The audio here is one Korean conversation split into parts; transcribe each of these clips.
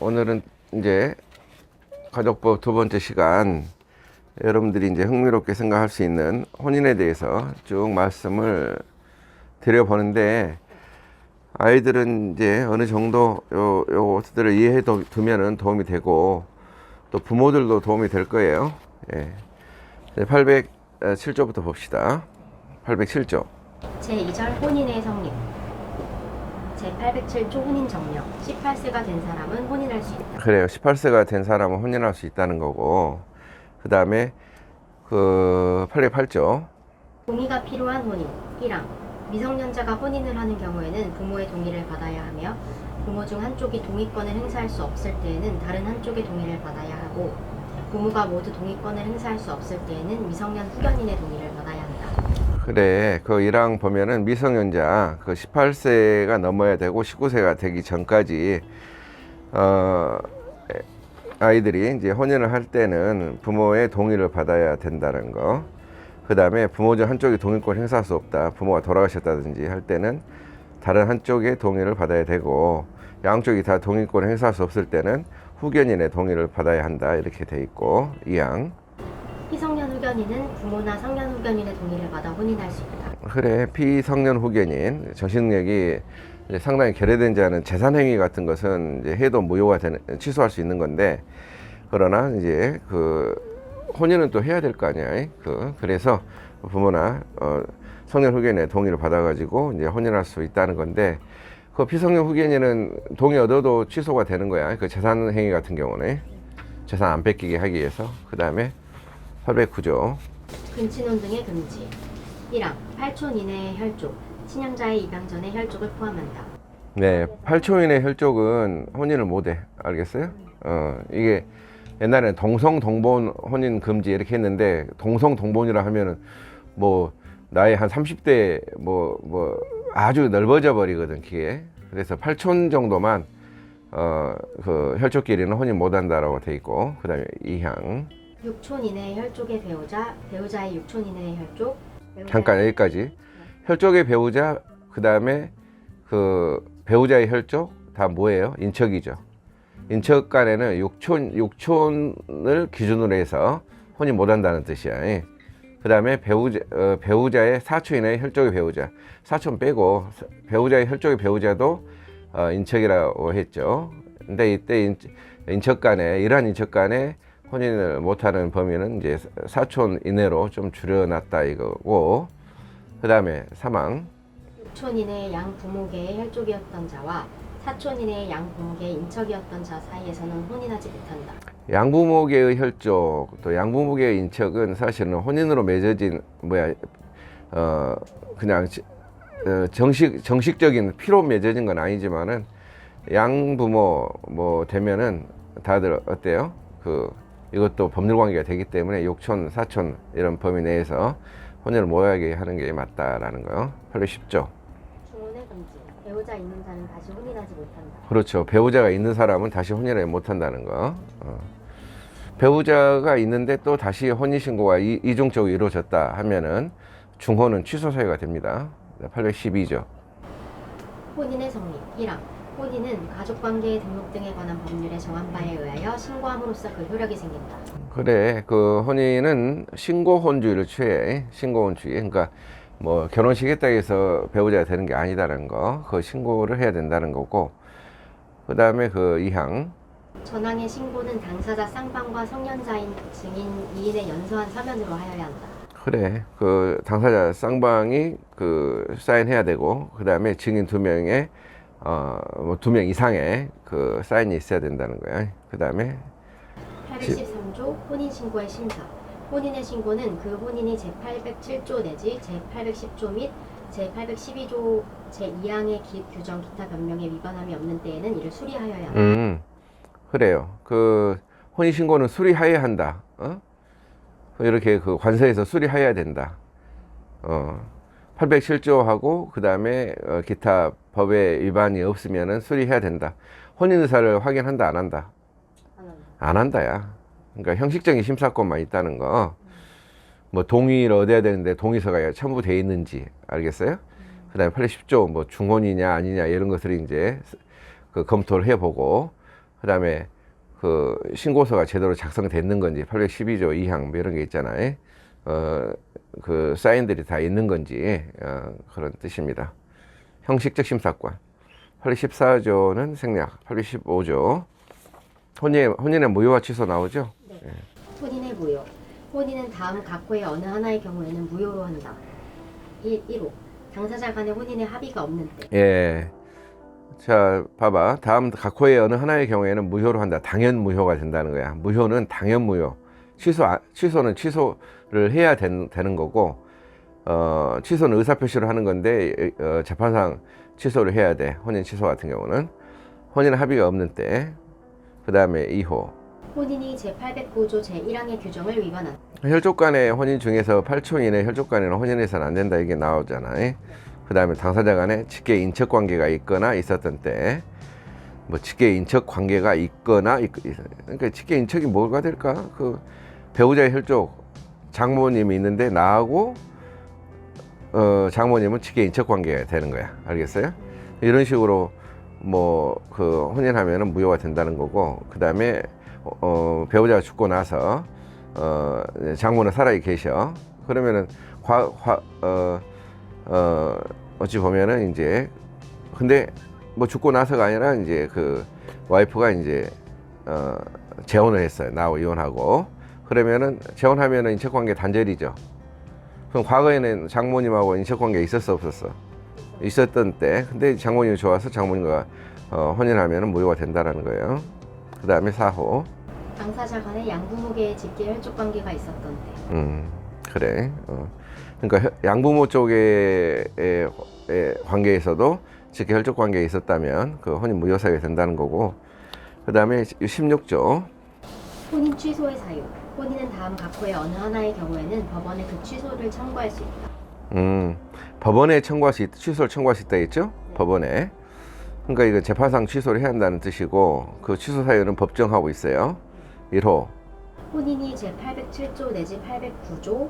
오늘은 이제 가족법 두 번째 시간, 여러분들이 이제 흥미롭게 생각할 수 있는 혼인에 대해서 쭉 말씀을 드려보는데, 아이들은 이제 어느 정도 요것들을 이해해 두면은 도움이 되고, 또 부모들도 도움이 될 거예요. 예. 807조부터 봅시다. 807조. 제2절 혼인의 성립. 제807조 혼인 정령. 18세가 된 사람은 혼인할 수 있다. 그래요. 18세가 된 사람은 혼인할 수 있다는 거고, 그 다음에 808조. 동의가 필요한 혼인. 1항. 미성년자가 혼인을 하는 경우에는 부모의 동의를 받아야 하며, 부모 중 한쪽이 동의권을 행사할 수 없을 때에는 다른 한쪽의 동의를 받아야 하고, 부모가 모두 동의권을 행사할 수 없을 때에는 미성년 후견인의 동의를 받아야 한다. 그래, 그 1항 보면은 미성년자, 18세가 넘어야 되고 19세가 되기 전까지, 아이들이 이제 혼인을 할 때는 부모의 동의를 받아야 된다는 거. 그 다음에 부모 중 한쪽이 동의권 행사할 수 없다. 부모가 돌아가셨다든지 할 때는 다른 한쪽의 동의를 받아야 되고, 양쪽이 다 동의권을 행사할 수 없을 때는 후견인의 동의를 받아야 한다. 이렇게 돼 있고, 2항. 피성년 후견인은 부모나 성년 후견인의 동의를 받아 혼인할 수 있다. 그래, 피성년 후견인, 정신력이 이제 상당히 결여된 자는 재산행위 같은 것은 이제 해도 무효가 되는, 취소할 수 있는 건데, 그러나 이제 혼인은 또 해야 될 거 아니야. 그래서 부모나 성년 후견인의 동의를 받아가지고 이제 혼인할 수 있다는 건데, 그 피성년 후견인은 동의 얻어도 취소가 되는 거야. 그 재산행위 같은 경우는 재산 안 뺏기게 하기 위해서. 그 다음에 809조. 근친혼 등의 금지. 1항. 8촌 이내의 혈족. 친형자의 입양 전에 혈족을 포함한다. 네, 8초 이내 혈족은 혼인을 못해. 알겠어요? 이게 옛날에는 동성동본 혼인 금지 이렇게 했는데, 동성동본이라 하면은 뭐 나이 한 30대 뭐 아주 넓어져 버리거든, 그게. 그래서 8촌 정도만 그 혈족끼리는 혼인 못 한다라고 돼 있고, 그다음에 2항. 6촌 이내의 혈족의 배우자, 배우자의 6촌 이내의 혈족. 잠깐 여기까지. 혈족의 배우자, 그 다음에 배우자의 혈족 다 뭐예요? 인척이죠. 인척 간에는 6촌을 기준으로 해서 혼인 못 한다는 뜻이야. 그 다음에 배우자의 4촌 이내의 혈족의 배우자, 4촌 빼고 배우자의 혈족의 배우자도 인척이라고 했죠. 근데 이때 인척 간에, 이러한 인척 간에 혼인을 못하는 범위는 이제 4촌 이내로 좀 줄여놨다 이거고, 그 다음에 3항. 6촌 이내의 양부모계의 혈족이었던 자와 4촌 이내의 양부모계의 인척이었던 자 사이에서는 혼인하지 못한다. 양부모계의 혈족, 또 양부모계의 인척은 사실은 혼인으로 맺어진 그냥 정식적인 피로 맺어진 건 아니지만은, 양부모 되면은 다들 어때요? 이것도 법률 관계가 되기 때문에 6촌, 4촌 이런 범위 내에서 혼인을 못하게 하는 게 맞다라는 거요. 810조. 중혼의 금지. 배우자 있는 자는 다시 혼인하지 못한다. 그렇죠. 배우자가 있는 사람은 다시 혼인을 못한다는 거. 배우자가 있는데 또 다시 혼인신고가 이중적으로 이루어졌다 하면은 중혼은 취소 사유가 됩니다. 812조. 혼인의 성립. 1항. 혼인은 가족관계의 등록 등에 관한 법률에 정한 바에 의하여 신고함으로써 그 효력이 생긴다. 그래, 혼인은 신고혼주의를 취해. 신고혼주의. 그러니까 뭐 결혼식 했다고 해서 배우자가 되는 게 아니다라는 거. 신고를 해야 된다는 거고. 그 다음에 2항. 전항의 신고는 당사자 쌍방과 성년자인 증인 2인의 연서한 서면으로 하여야 한다. 그래, 당사자 쌍방이 사인해야 되고, 그 다음에 증인 2명의 2명 이상의 사인이 있어야 된다는 거야. 그 다음에 813조 혼인신고의 심사. 혼인의 신고는 그 혼인이 제807조 내지 제810조 및 제812조 제2항의 규정 기타 변명에 위반함이 없는 때에는 이를 수리하여야 한다. 그래요. 혼인신고는 수리하여야 한다. 이렇게 관서에서 수리하여야 된다. 807조하고 그 다음에 기타 법의 위반이 없으면은 수리해야 된다. 혼인 의사를 확인한다, 안 한다? 안 한다야. 그러니까 형식적인 심사권만 있다는 거. 뭐 동의를 얻어야 되는데 동의서가 첨부되어 있는지 알겠어요? 그 다음에 810조 중혼이냐 아니냐 이런 것을 이제 검토를 해보고, 그다음에 그 신고서가 제대로 작성됐는 건지 812조 2항 뭐 이런 게 있잖아요. 그 사인들이 다 있는 건지 그런 뜻입니다. 형식적 심사권. 814조는 생략. 815조 혼인의 무효와 취소 나오죠? 네. 혼인의 무효. 혼인은 다음 각호의 어느 하나의 경우에는 무효로 한다. 1호. 당사자 간의 혼인의 합의가 없는 때. 예. 자, 봐봐. 다음 각호의 어느 하나의 경우에는 무효로 한다. 당연 무효가 된다는 거야. 무효는 당연 무효. 취소는 취소를 해야 되는 거고, 취소는 의사표시를 하는 건데, 재판상 취소를 해야 돼. 혼인 취소 같은 경우는. 혼인 합의가 없는 때. 그 다음에 2호. 혼인이 제809조 제1항의 규정을 위반한다. 혈족 간의 혼인 중에서 8초 이내 혈족 간에는 혼인해서는 안 된다. 이게 나오잖아요. 그 다음에 당사자 간에 직계 인척 관계가 있거나 있었던 때, 뭐 직계 인척 관계가 있거나, 그러니까 직계 인척이 뭐가 될까? 그 배우자의 혈족 장모님이 있는데 나하고 장모님은 직계 인척 관계가 되는 거야. 알겠어요? 이런 식으로 뭐 그 혼인하면은 무효가 된다는 거고, 그 다음에 배우자가 죽고 나서 장모는 살아 계셔. 그러면은 어찌 보면은 이제 근데 뭐 죽고 나서가 아니라 이제 그 와이프가 이제 재혼을 했어요. 나하고 이혼하고. 그러면은 재혼하면은 인척관계 단절이죠. 그럼 과거에는 장모님하고 인척관계 있었어 없었어? 있었던 때. 근데 장모님이 좋아서 장모님과 혼인하면은 무효가 된다라는 거예요. 그 다음에 4호. 당사자 간에 양부모계의 직계 혈족 관계가 있었던 때. 그래. 그러니까 양부모 쪽의 관계에서도 직계 혈족 관계에 있었다면 그 혼인 무효 사유가 된다는 거고. 그 다음에 16조. 혼인 취소의 사유. 혼인은 다음 각호의 어느 하나의 경우에는 법원에 그 취소를 청구할 수 있다. 법원에 취소를 청구할 수 있다 했죠? 네. 법원에. 그러니까 이거 재판상 취소를 해야 한다는 뜻이고, 그 취소 사유는 법정하고 있어요. 1호. 혼인이 제807조 내지 809조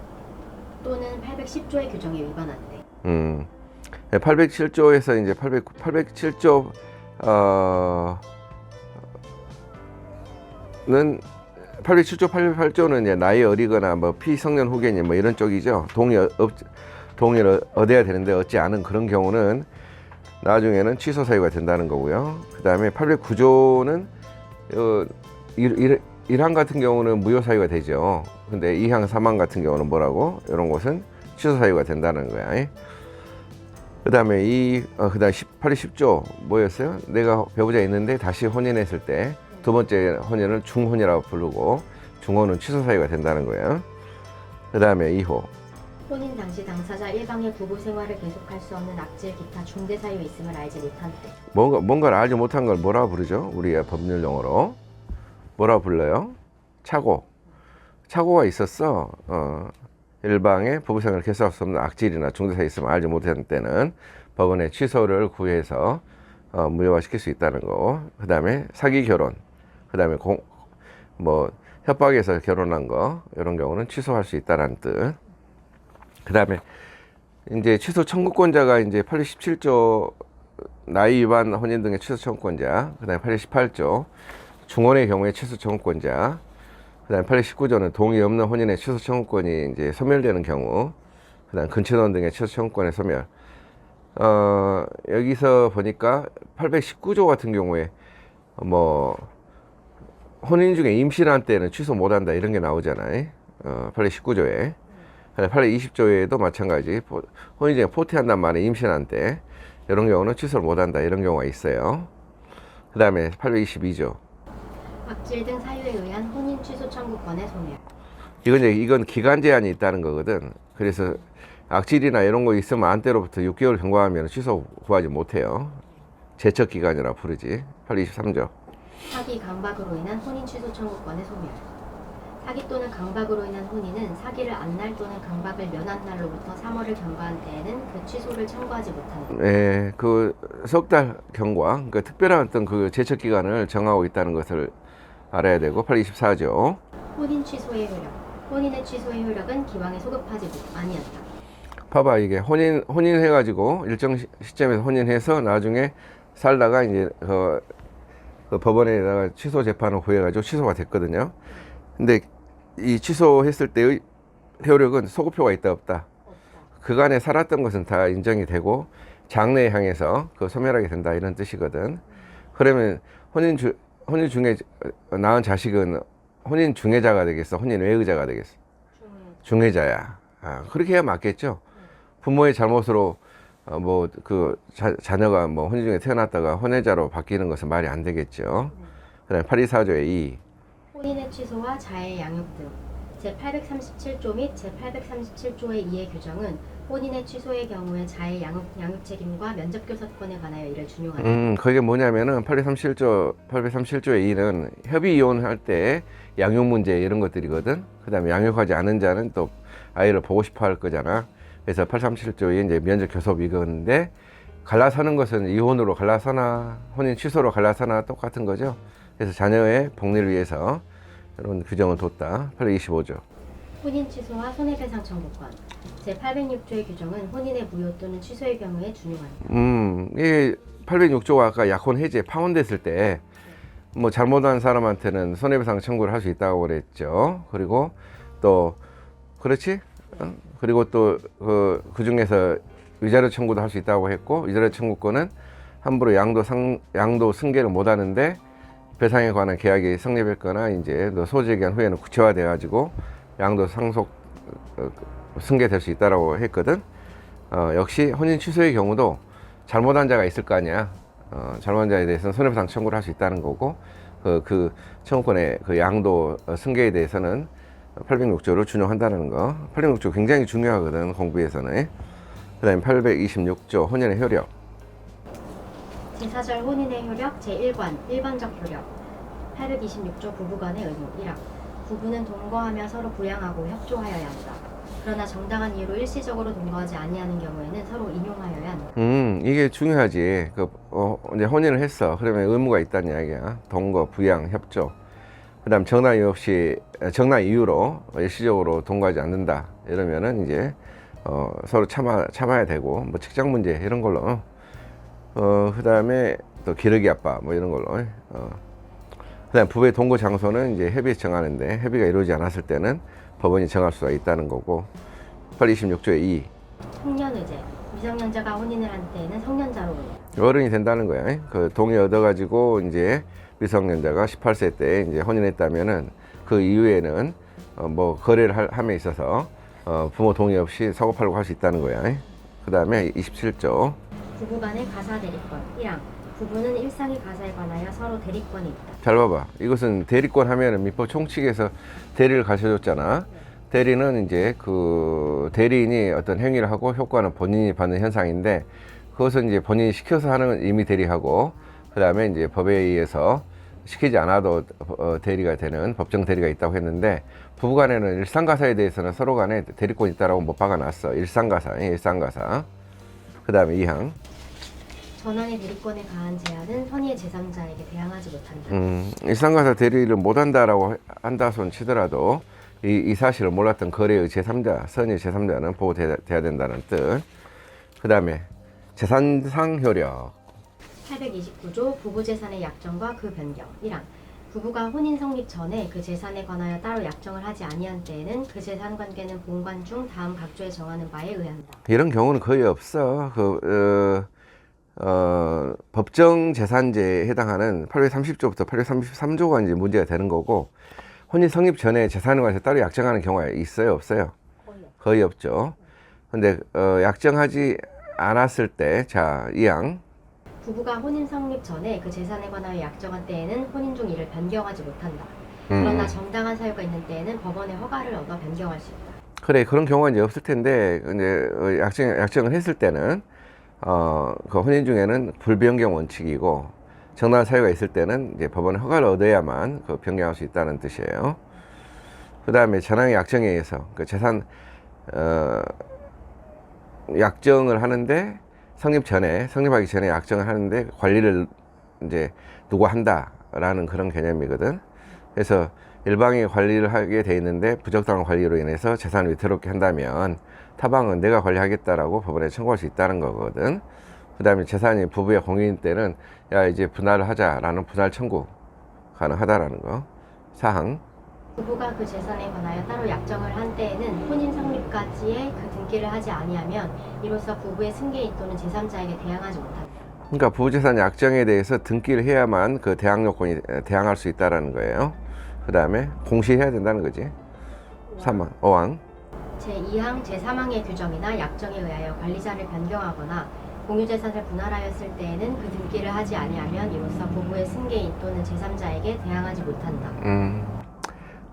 또는 810조의 규정에 위반한 때. 807조에서 이제 807조 는 807조, 808조는 이제 나이 어리거나 뭐 피성년 후견인 뭐 이런 쪽이죠. 동의를 얻어야 되는데 얻지 않은 그런 경우는 나중에는 취소 사유가 된다는 거고요. 그 다음에 809조는 1항 같은 경우는 무효 사유가 되죠. 근데 2항, 3항 같은 경우는 뭐라고? 이런 것은 취소 사유가 된다는 거야. 그 다음에 그 다음 8, 10조 뭐였어요? 내가 배우자 있는데 다시 혼인했을 때 두 번째 혼인을 중혼이라고 부르고, 중혼은 취소 사유가 된다는 거예요. 그 다음에 2호. 혼인 당시 당사자 일방의 부부 생활을 계속할 수 없는 악질 기타 중대 사유 있음을 알지 못한 때. 뭔가를 알지 못한 걸 뭐라고 부르죠? 우리가 법률 용어로 뭐라고 불러요? 착오가 있었어. 일방의 부부 생활을 계속할 수 없는 악질이나 중대 사유 있음을 알지 못한 때는 법원에 취소를 구해서 무효화시킬 수 있다는 거. 그 다음에 사기 결혼. 그 다음에 협박해서 결혼한 거, 이런 경우는 취소할 수 있다는 뜻. 그 다음에 이제 취소 청구권자가 이제 817조 나이 위반 혼인 등의 취소 청구권자, 그 다음에 818조 중혼의 경우에 취소 청구권자, 그 다음에 819조는 동의 없는 혼인의 취소 청구권이 이제 소멸되는 경우, 그 다음 근친혼 등의 취소 청구권의 소멸. 여기서 보니까 819조 같은 경우에 뭐 혼인 중에 임신한 때는 취소 못한다 이런 게 나오잖아요. 819조에. 820조에도 마찬가지. 혼인 중에 포태한단 말에 임신한 때 이런 경우는 취소를 못한다 이런 경우가 있어요. 그 다음에 822조. 악질 등 사유에 의한 혼인 취소 청구권의 소멸. 이건 기간 제한이 있다는 거거든. 그래서 악질이나 이런 거 있으면 안때로부터 6개월 경과하면 취소 구하지 못해요. 제척 기간이라 부르지. 823조. 사기 강박으로 인한 혼인 취소 청구권의 소멸. 사기 또는 강박으로 인한 혼인은 사기를 안 날 또는 강박을 면한 날로부터 3월을 경과한 때에는 그 취소를 청구하지 못한다. 네, 그 석 달 경과, 그러니까 특별한 어떤 그 제척 기간을 정하고 있다는 것을 알아야 되고. 824조. 혼인 취소의 효력. 혼인의 취소의 효력은 기왕에 소급하지 아니었다. 봐봐, 이게 혼인해가지고 일정 시점에서 혼인해서 나중에 살다가 이제 그 법원에다가 취소 재판을 구해가지고 취소가 됐거든요. 근데 이 취소했을 때의 효력은 소급표가 있다 없다. 그간에 살았던 것은 다 인정이 되고 장래에 향해서 그 소멸하게 된다 이런 뜻이거든. 그러면 혼인 중에 낳은 자식은 혼인 중해자가 되겠어? 혼인 외의자가 되겠어? 중해자야. 그렇게 해야 맞겠죠. 부모의 잘못으로 뭐 그 자녀가 뭐 혼인 중에 태어났다가 혼외자로 바뀌는 것은 말이 안 되겠죠. 그다음에 824조의 2. 혼인의 취소와 자해 양육 등 제837조 및 제837조의 2의 규정은 혼인의 취소의 경우에 자해 양육 책임과 면접교섭권에 관하여 이를 준용한다. 그게 뭐냐면은 837조의 2는 협의 이혼할 때 양육 문제 이런 것들이거든. 그다음에 양육하지 않은 자는 또 아이를 보고 싶어 할 거잖아. 그래서 837조의 이제 면접 교섭 이건데 갈라서는 것은 이혼으로 갈라서나 혼인 취소로 갈라서나 똑같은 거죠. 그래서 자녀의 복리를 위해서 이런 규정을 뒀다. 825조. 혼인 취소와 손해배상 청구권 제806조의 규정은 혼인의 무효 또는 취소의 경우에 준용한다. 이게 806조가 아까 약혼 해제 파혼됐을 때 뭐 잘못한 사람한테는 손해배상 청구를 할 수 있다고 그랬죠. 그리고 또 그렇지? 그리고 또 그 중에서 위자료 청구도 할 수 있다고 했고 위자료 청구권은 함부로 양도 승계를 못 하는데 배상에 관한 계약이 성립했거나 이제 소재기한 후에는 구체화돼 가지고 양도 상속 승계될 수 있다라고 했거든. 역시 혼인 취소의 경우도 잘못한 자가 있을 거 아니야. 잘못한 자에 대해서는 손해배상 청구를 할 수 있다는 거고 그 청구권의 그 양도 승계에 대해서는 806조를 준용한다는 거. 806조 굉장히 중요하거든 공부에서는. 그다음에 826조 혼인의 효력. 제4절 혼인의 효력 제1관 일반적 효력 826조 부부간의 의무 1항 부부는 동거하며 서로 부양하고 협조하여야 한다. 그러나 정당한 이유로 일시적으로 동거하지 아니하는 경우에는 서로 인용하여야 한다. 이게 중요하지. 이제 혼인을 했어. 그러면 의무가 있다는 이야기야. 동거, 부양, 협조. 그다음 정당 이유로 일시적으로 동거하지 않는다. 이러면은 이제 서로 참아야 되고 뭐 직장 문제 이런 걸로. 그다음에 또 기러기 아빠 뭐 이런 걸로. 그다음 부부의 동거 장소는 이제 협의해서 정하는데 협의가 이루어지지 않았을 때는 법원이 정할 수가 있다는 거고. 826조의 2. 성년의제 미성년자가 혼인을 한 때에는 성년자로 어른이 된다는 거야. 그 동의 얻어가지고 이제 미성년자가 18세 때 이제 혼인했다면은 그 이후에는 뭐 거래를 함에 있어서 부모 동의 없이 사고팔고 할 수 있다는 거야. 그 다음에 27조. 부부간의 가사 대리권 1항 부부는 일상의 가사에 관하여 서로 대리권이 있다. 잘 봐봐. 이것은 대리권 하면은 민법 총칙에서 대리를 가르쳐줬잖아. 대리는 이제 그 대리인이 어떤 행위를 하고 효과는 본인이 받는 현상인데 그것은 이제 본인이 시켜서 하는 이미 대리하고 그 다음에 이제 법에 의해서 시키지 않아도 대리가 되는 법정 대리가 있다고 했는데 부부간에는 일상가사에 대해서는 서로 간에 대리권이 있다라고 못 박아놨어. 일상가사. 그 다음에 2항. 전환의 대리권에 가한 제한은 선의의 제3자에게 대항하지 못한다. 일상가사 대리를 못한다라고 한다손 치더라도 이 사실을 몰랐던 거래의 제3자, 선의 제3자는 보호돼야 된다는 뜻. 그 다음에 재산상 효력. 829조 부부재산의 약정과 그 변경 1항 부부가 혼인 성립 전에 그 재산에 관하여 따로 약정을 하지 아니한 때에는 그 재산 관계는 본관 중 다음 각조에 정하는 바에 의한다. 이런 경우는 거의 없어. 법정 재산제에 해당하는 830조부터 833조가 이제 문제가 되는 거고 혼인 성립 전에 재산에 관해서 따로 약정하는 경우가 있어요, 없어요? 거의 없죠. 근데 약정하지 않았을 때, 자, 2항. 부부가 혼인 성립 전에 그 재산에 관하여 약정한 때에는 혼인 중 이를 변경하지 못한다. 그러나 정당한 사유가 있는 때에는 법원의 허가를 얻어 변경할 수 있다. 그래, 그런 경우가 이제 없을 텐데 이제 약정을 했을 때는 그 혼인 중에는 불변경 원칙이고 정당한 사유가 있을 때는 이제 법원의 허가를 얻어야만 그 변경할 수 있다는 뜻이에요. 그 다음에 전항의 약정에 의해서 그 재산 약정을 하는데 성립하기 전에 약정을 하는데 관리를 이제 누가 한다라는 그런 개념이거든. 그래서 일방이 관리를 하게 돼 있는데 부적당한 관리로 인해서 재산을 위태롭게 한다면 타방은 내가 관리하겠다라고 법원에 청구할 수 있다는 거거든. 그다음에 재산이 부부의 공유인 때는 야 이제 분할을 하자라는 분할 청구 가능하다라는 거. 사항. 부부가 그 재산에 관하여 따로 약정을 한 때에는 혼인 성립까지의 그 등기를 하지 아니하면 이로써 부부의 승계인 또는 제3자에게 대항하지 못한다. 그러니까 부부재산 약정에 대해서 등기를 해야만 그 대항 요건이 대항할 수 있다라는 거예요. 그다음에 공시해야 된다는 거지. 3항, 5항. 제2항, 제3항의 규정이나 약정에 의하여 관리자를 변경하거나 공유재산을 분할하였을 때에는 그 등기를 하지 아니하면 이로써 부부의 승계인 또는 제3자에게 대항하지 못한다.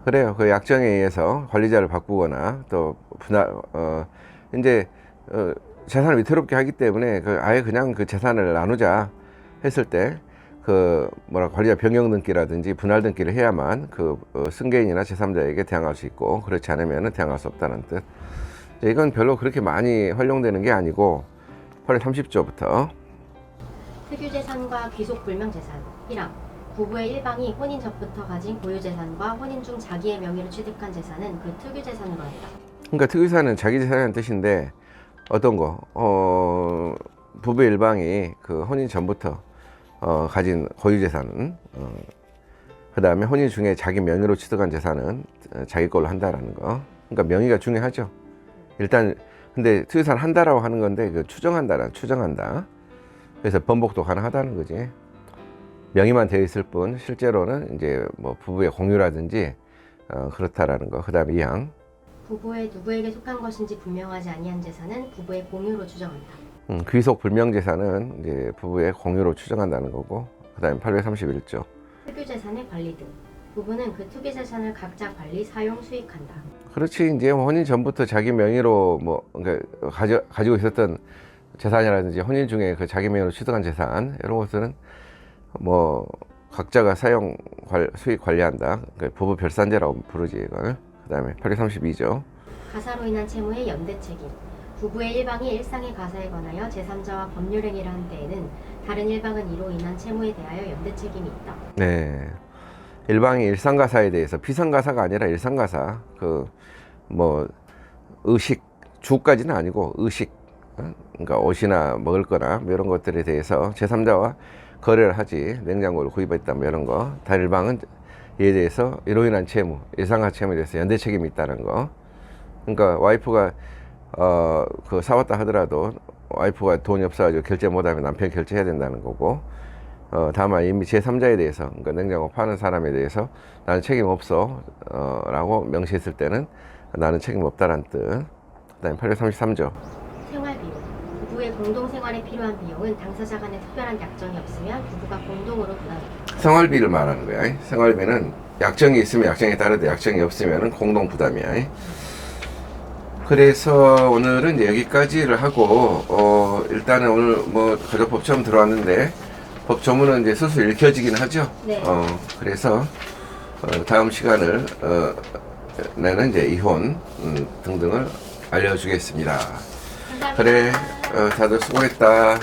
그래요. 그 약정에 의해서 관리자를 바꾸거나 또 분할 이제 재산을 위태롭게 하기 때문에 아예 그냥 그 재산을 나누자 했을 때 그 관리자 변경 등기라든지 분할 등기를 해야만 그 승계인이나 제3자에게 대항할 수 있고, 그렇지 않으면 대항할 수 없다는 뜻. 이건 별로 그렇게 많이 활용되는 게 아니고 8월 30조부터 특유재산과 귀속불명재산 1항 부부의 일방이 혼인 전부터 가진 고유재산과 혼인 중 자기의 명의로 취득한 재산은 그 특유재산으로 한다. 그러니까 특유재산은 자기 재산이라는 뜻인데 어떤 거? 부부 일방이 그 혼인 전부터 가진 고유재산은 그 다음에 혼인 중에 자기 명의로 취득한 재산은 자기 걸로 한다라는 거. 그러니까 명의가 중요하죠. 일단 근데 특유재산 한다라고 하는 건데 그 추정한다. 그래서 번복도 가능하다는 거지. 명의만 되어 있을 뿐 실제로는 이제 뭐 부부의 공유라든지 그렇다라는 거. 그 다음에 2항. 부부의 누구에게 속한 것인지 분명하지 아니한 재산은 부부의 공유로 추정한다. 귀속 불명재산은 이제 부부의 공유로 추정한다는 거고, 그 다음에 831조. 특유재산의 관리 등 부부는 그 특유재산을 각자 관리, 사용, 수익한다. 그렇지. 이제 혼인 전부터 자기 명의로 그러니까 가지고 있었던 재산이라든지 혼인 중에 그 자기 명의로 취득한 재산 이런 것들은 각자가 사용 수익 관리한다. 그러니까 부부 별산제라고 부르지 이걸. 그 다음에 832조. 가사로 인한 채무의 연대 책임. 부부의 일방이 일상의 가사에 관하여 제3자와 법률 행위를 한 때에는 다른 일방은 이로 인한 채무에 대하여 연대 책임이 있다. 네. 일방이 일상가사에 대해서 비상가사가 아니라 일상가사 의식 주까지는 아니고 의식 그러니까 옷이나 먹을 거나 이런 것들에 대해서 제3자와 거래를 하지 냉장고를 구입했다 이런 거. 다른 일방은 이에 대해서 이로 인한 채무, 일상가 채무에 대해서 연대 책임이 있다는 거. 그러니까 와이프가 사왔다 하더라도 와이프가 돈이 없어가지고 결제 못하면 남편이 결제해야 된다는 거고, 다만 이미 제3자에 대해서, 그러니까 냉장고 파는 사람에 대해서 나는 책임 없어 라고 명시했을 때는 나는 책임 없다라는 뜻. 그 다음에 833조. 생활비용. 부부의 공동생활에 필요한 비용은 당사자 간에 특별한 약정이 없으면 부부가 공동으로 부담한다. 생활비를 말하는 거야. 생활비는 약정이 있으면 약정에 따르되 약정이 없으면 공동 부담이야. 그래서 오늘은 이제 여기까지를 하고 일단은 오늘 가족법 처음 들어왔는데 법조문은 이제 슬슬 읽혀지긴 하죠. 네. 그래서 다음 시간을 내는 이제 이혼 등등을 알려주겠습니다. 감사합니다. 그래, 다들 수고했다.